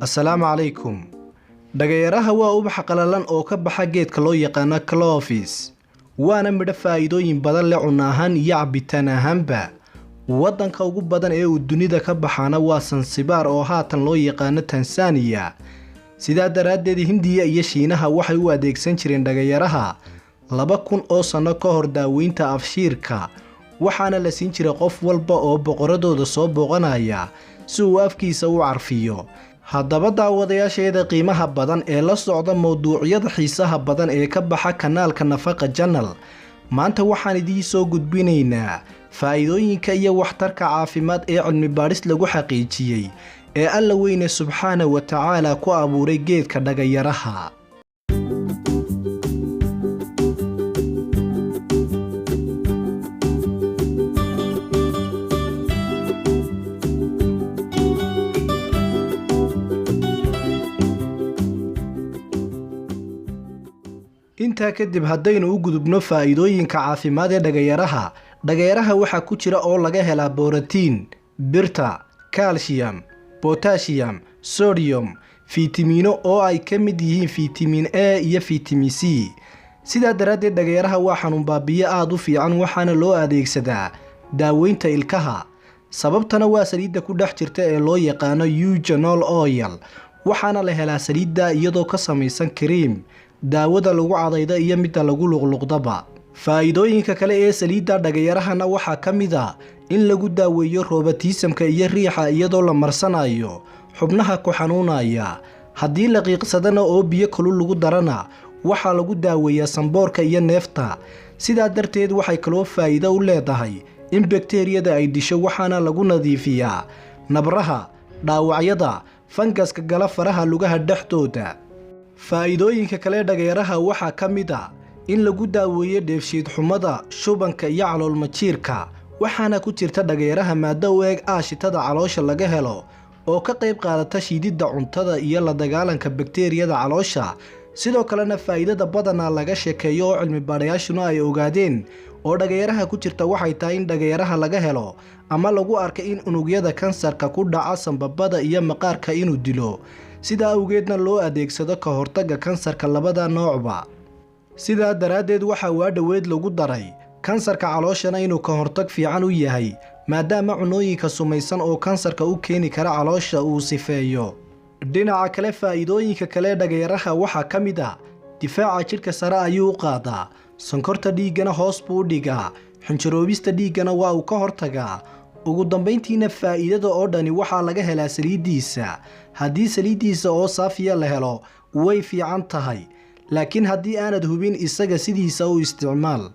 السلام عليكم. dhagayaraha waa ubax qalalan oo ka baxa geedka loo yaqaan cloves waana midho faa'iidooyin badan leh cunahan iyo cabitaan ahaanba. wadanka ugu badan ee uu dunida ka baxana waa Zanzibar oo haatan loo yaqaan Tansaaniya. sidaa daraadeed Hindiya iyo Shiinaha waxay u adeegsan jireen dhagayaraha 2000 oo sano ka hor daaweynta afshiirka, waxaana la siin jiray qof walba oo boqoradooda soo booqanaya si uu afkiisa u carfiyo. haddaba daawadayaasheeda qiimaha badan ee la socda mowduucyada xiisaha badan ee ka baxa kanaalka Nafaqa Channel, maanta waxaan idin soo gudbinaynaa faa'iidooyinka iyo waxtarka caafimaad ee cilmi baaris lagu xaqiijiyay ee Alla weyne subxaanahu wa ta'aala ku abuuray geedka dhagayaraha. intaa kadib haddaynu u gudubno faa'iidooyinka caafimaad ee dhagayaraha. dhagayaraha waxaa ku jira oo laga helaa borotiin, birta, calcium, potassium, sodium, fiitamiino oo ay ka mid yihiin fiitamiin A iyo fiitamiin C. sidaa daraadeed dhagayaraha waa xanuun baabiye aad u fiican, waxaana loo adeegsadaa daaweynta ilkaha. sababtana waa saliidda ku dhex jirta ee loo yaqaano eugenol oil, waxaana la helaa saliidda iyadoo ka samaysan cream, daawada lagu cadayda iyo midda lagu luqluqdaba. faa'iidooyinka kale ee saliidda dhagayarahana waxaa ka mid ah in lagu daaweeyo rheumatismka iyo riixa iyadoo la marsanayo xubnaha ku xanuunaya. haddii la qiiqsadana oo biyo kulul lagu darana waxaa lagu daaweeyaa sanboorka iyo neefta. sidaa darteed waxay kaloo faa'iido u leedahay in bakteeriyada ay disho, waxaana lagu nadiifiyaa nabraha, dhaawacyada, fangaska gala faraha lugaha dhexdooda. faa'iidooyinka kale dhagayaraha waxaa ka mid ah in lagu daaweeyo dheefshiid xumada, shubanka iyo calool majiirka. waxaana ku jirta dhagayaraha maado u eg aashitada caloosha laga helo oo ka qayb qaadata shiididda cuntada iyo la dagaalanka bakteeriyada caloosha. sidoo kalena faa'iidada badanaa laga sheekeeyo oo cilmi baadhayaashuna ay ogaadeen oo dhagayaraha ku jirta waxay tahay in dhagayaraha laga helo ama lagu arka in unugyada kansarka ku dhaca sanbabada iyo maqaarka inuu dilo. sidaa awgeedna loo adeegsado ka hortagga kansarka labada noocba. sidaa daraadeed waxaa waa dhoweed lagu daray kansarka calooshana inuu ka hortag fiican u yahay, maadaama cunooyinka sumaysan oo kansarka u keeni kara caloosha uu sifeeyo. dhinaca kale faa'iidooyinka kale dhagayaraha waxaa ka mid ah difaaca jidhka sare ayuu u qaadaa, sonkorta dhiiggana hoos buu u dhigaa, xinjiroobista dhiiggana waa uu ka hortagaa. ugu dambayntiina faa'iidada oo dhani waxaa laga helaa saliiddiisa. haddii saliiddiisa oo saafiya la helo way fiican tahay, laakiin haddii aanad hubin isaga sidiisa u isticmaal.